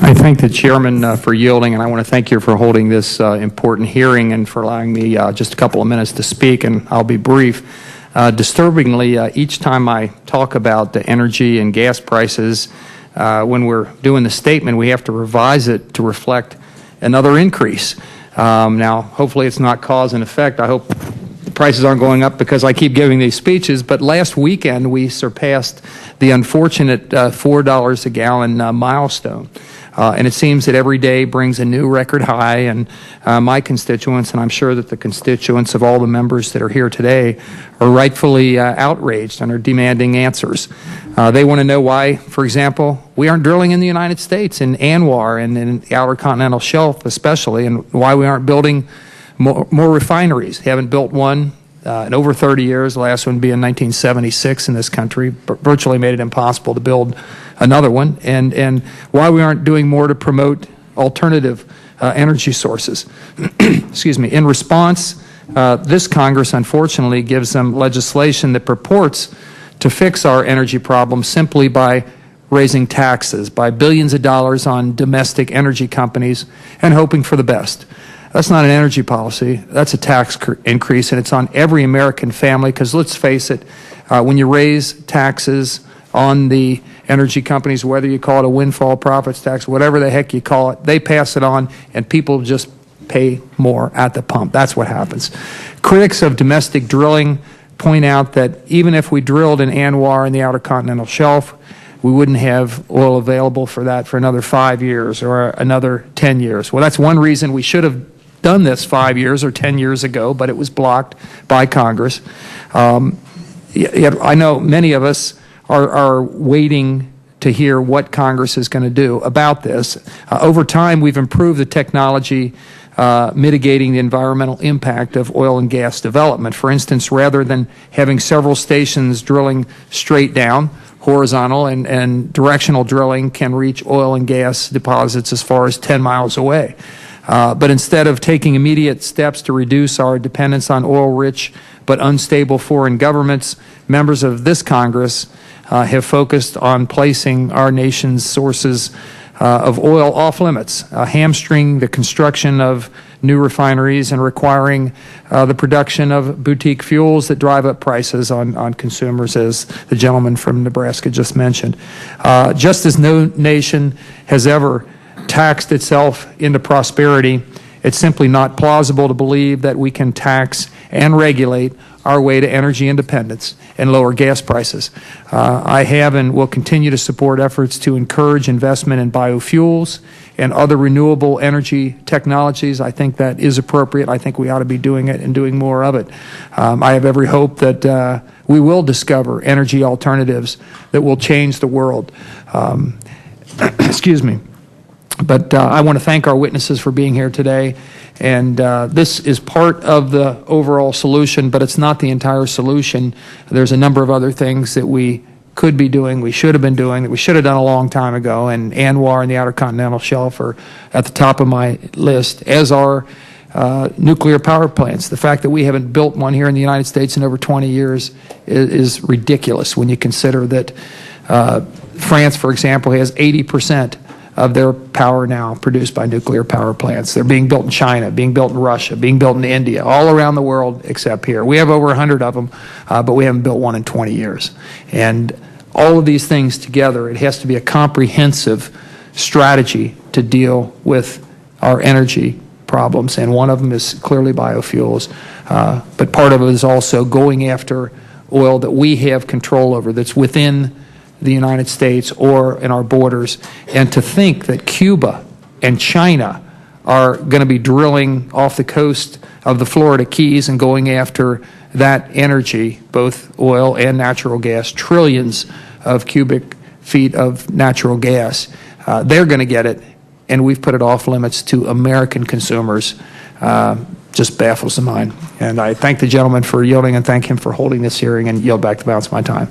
I thank the chairman for yielding, and I want to thank you for holding this important hearing and for allowing me just a couple of minutes to speak, and I'll be brief. Disturbingly, each time I talk about the energy and gas prices, when we're doing the statement, we have to revise it to reflect another increase. Now, hopefully it's not cause and effect. I hope the prices aren't going up because I keep giving these speeches, but last weekend we surpassed the unfortunate $4 a gallon milestone. And it seems that every day brings a new record high, and my constituents, and I'm sure that the constituents of all the members that are here today, are rightfully outraged and are demanding answers. They want to know why, for example, we aren't drilling in the United States, in ANWR and in the Outer Continental Shelf especially, and why we aren't building more refineries. Haven't built one in over 30 years. The last one being 1976 in this country. Virtually made it impossible to build another one, and why we aren't doing more to promote alternative energy sources. Excuse me. In response, this Congress unfortunately gives them legislation that purports to fix our energy problems simply by raising taxes by billions of dollars on domestic energy companies and hoping for the best. That's not an energy policy. That's a tax increase, and it's on every American family, because let's face it, when you raise taxes on the energy companies, whether you call it a windfall profits tax, whatever the heck you call it, they pass it on, and people just pay more at the pump. That's what happens. Critics of domestic drilling point out that even if we drilled in ANWR and the Outer Continental Shelf, we wouldn't have oil available for that for another 5 years or another 10 years. Well, that's one reason we should have done this 5 years or 10 years ago, but it was blocked by Congress. Yet I know many of us are waiting to hear what Congress is going to do about this. Over time, we've improved the technology mitigating the environmental impact of oil and gas development. For instance, rather than having several stations drilling straight down, horizontal and directional drilling can reach oil and gas deposits as far as 10 miles away. But instead of taking immediate steps to reduce our dependence on oil-rich but unstable foreign governments, members of this Congress have focused on placing our nation's sources of oil off limits, hamstring the construction of new refineries and requiring the production of boutique fuels that drive up prices on consumers, as the gentleman from Nebraska just mentioned. Just as no nation has ever taxed itself into prosperity, it's simply not plausible to believe that we can tax and regulate our way to energy independence and lower gas prices. I have and will continue to support efforts to encourage investment in biofuels and other renewable energy technologies. I think that is appropriate. I think we ought to be doing it and doing more of it. I have every hope that we will discover energy alternatives that will change the world. Excuse me. But I want to thank our witnesses for being here today. And this is part of the overall solution, but it's not the entire solution. There's a number of other things that we could be doing, we should have been doing, that we should have done a long time ago. And ANWR and the Outer Continental Shelf are at the top of my list, as are nuclear power plants. The fact that we haven't built one here in the United States in over 20 years is ridiculous when you consider that France, for example, has 80% of their power now produced by nuclear power plants. They're being built in China, being built in Russia, being built in India, all around the world except here. We have over 100 of them, but we haven't built one in 20 years. And all of these things together, it has to be a comprehensive strategy to deal with our energy problems, and one of them is clearly biofuels. But part of it is also going after oil that we have control over, that's within the United States or in our borders. And to think that Cuba and China are going to be drilling off the coast of the Florida Keys and going after that energy, both oil and natural gas, trillions of cubic feet of natural gas, they're going to get it, and we've put it off limits to American consumers. Just baffles the mind. And I thank the gentleman for yielding and thank him for holding this hearing, and yield back the balance of my time.